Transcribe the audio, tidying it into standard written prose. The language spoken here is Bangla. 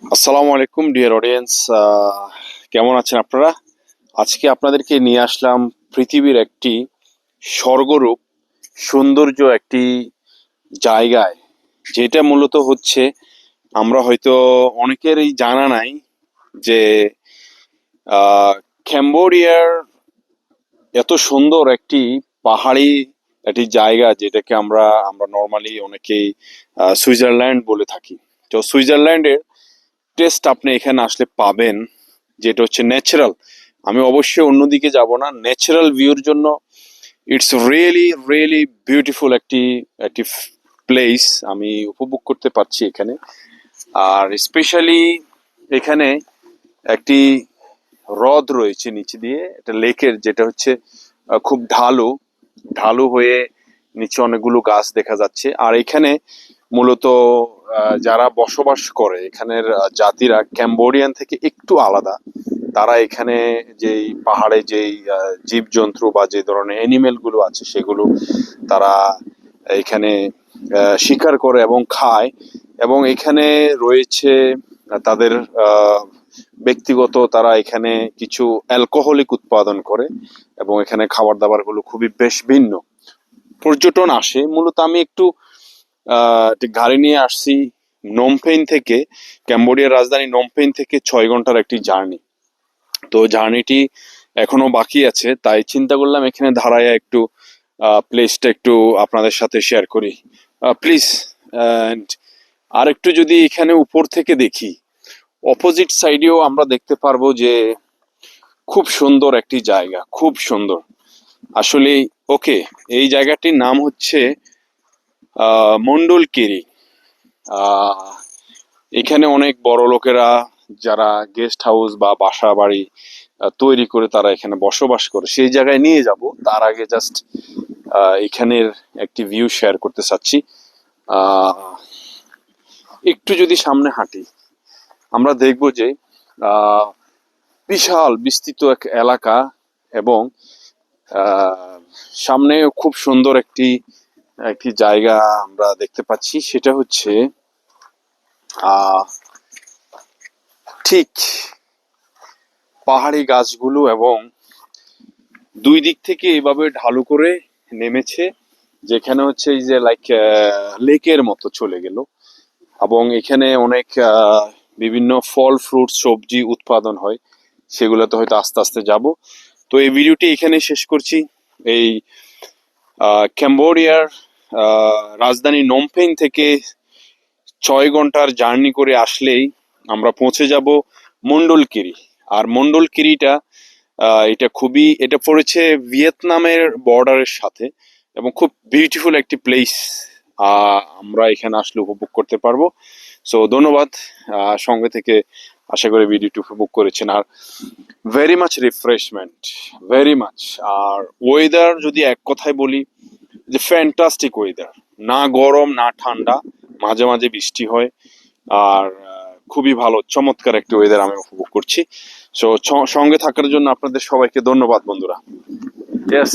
আসসালামু আলাইকুম ডিয়ার অডিয়েন্স। কেমন আছেন আপনারা? আজকে আপনাদেরকে নিয়ে আসলাম পৃথিবীর একটি স্বর্গরূপ সৌন্দর্য একটি জায়গায়, যেটা মূলত হচ্ছে আমরা হয়তো অনেকেরই জানা নাই যে ক্যাম্বোডিয়ার এত সুন্দর একটি পাহাড়ি একটি জায়গা, যেটাকে আমরা আমরা নর্মালি অনেকেই সুইজারল্যান্ড বলে থাকি। তো সুইজারল্যান্ডের টেস্ট আপনি এখানে আসলে পাবেন, যেটা হচ্ছে ন্যাচারাল। আমি অবশ্যই অন্যদিকে যাব না, ন্যাচারাল ভিউর জন্য ইটস রিয়েলি রিয়েলি বিউটিফুল একটি একটি প্লেস আমি উপভোগ করতে পারছি এখানে। আর স্পেশালি এখানে একটি হ্রদ রয়েছে নিচে দিয়ে, এটা লেকের, যেটা হচ্ছে খুব ঢালু ঢালু হয়ে নিচে অনেকগুলো গাছ দেখা যাচ্ছে। আর এখানে মূলত যারা বসবাস করে এখানের জাতিরা ক্যাম্বোডিয়ান থেকে একটু আলাদা। তারা এখানে যেই পাহাড়ে যেই জীবজন্তু বা যে ধরনের অ্যানিমেল গুলো আছে সেগুলো তারা এখানে শিকার করে এবং খায়। এবং এখানে রয়েছে তাদের ব্যক্তিগত, তারা এখানে কিছু অ্যালকোহলিক উৎপাদন করে এবং এখানে খাবার দাবার গুলো খুবই বেশ ভিন্ন। পর্যটন আসে মূলত। আমি একটু একটি গাড়ি নিয়ে আসছি নমপেন থেকে, ক্যাম্বোডিয়ার রাজধানী নমপেন থেকে 6 ঘন্টার একটি জার্নি। তো জার্নিটি এখনো বাকি আছে, তাই চিন্তা করলাম এখানে দাঁড়ায় একটু প্লেসটা একটু আপনাদের সাথে শেয়ার করি প্লিজ। আর একটু যদি এখানে উপর থেকে দেখি, অপোজিট সাইডেও আমরা দেখতে পারবো যে খুব সুন্দর একটি জায়গা, খুব সুন্দর আসলে। ওকে, এই জায়গাটির নাম হচ্ছে মন্ডলকিরি। আহ এখানে অনেক বড় লোকেরা যারা গেস্ট হাউস বা বাসা বাড়ি তৈরি করে তারা এখানে বসবাস করে, সেই জায়গায় নিয়ে যাব। তার আগে জাস্ট এখানের একটি ভিউ শেয়ার করতে চাচ্ছি। আহ একটু যদি সামনে হাঁটি আমরা দেখব যে আহ বিশাল বিস্তৃত এক এলাকা এবং আহ সামনে খুব সুন্দর একটি একটি জায়গা আমরা দেখতে পাচ্ছি। সেটা হচ্ছে আহ ঠিক পাহাড়ি গাছগুলো এবং দুই দিক থেকে এভাবে ঢালু করে নেমেছে, যেখানে হচ্ছে এই যে লাইক লেকের মতো চলে গেল। এবং এখানে অনেক বিভিন্ন ফল ফ্রুট সবজি উৎপাদন হয়, সেগুলোতে হয়তো আস্তে আস্তে যাব। তো এই ভিডিওটি এখানে শেষ করছি। এই ক্যাম্বোডিয়ার রাজধানী নমপেন থেকে 6 ঘন্টার জার্নি করে আসলেই আমরা পৌঁছে যাব মন্ডলকিরি। আর মন্ডলকিরিটা এটা খুবই, এটা পড়েছে ভিয়েতনামের বর্ডারের সাথে এবং খুব বিউটিফুল একটি প্লেস। আমরা এখানে আসলে উপভোগ করতে পারবো। সো ধন্যবাদ সঙ্গে থেকে, আশা করি ভিডিওটি উপভোগ করেছেন। আর very much refreshment, very much. আর ওয়েদার যদি এক কথায় বলি, যে ফ্যান্টাস্টিক ওয়েদার, না গরম না ঠান্ডা, মাঝে মাঝে বৃষ্টি হয়। আর খুবই ভালো চমৎকার একটি ওয়েদার আমি উপভোগ করছি। সো সঙ্গে থাকার জন্য আপনাদের সবাইকে ধন্যবাদ বন্ধুরা। ইয়েস।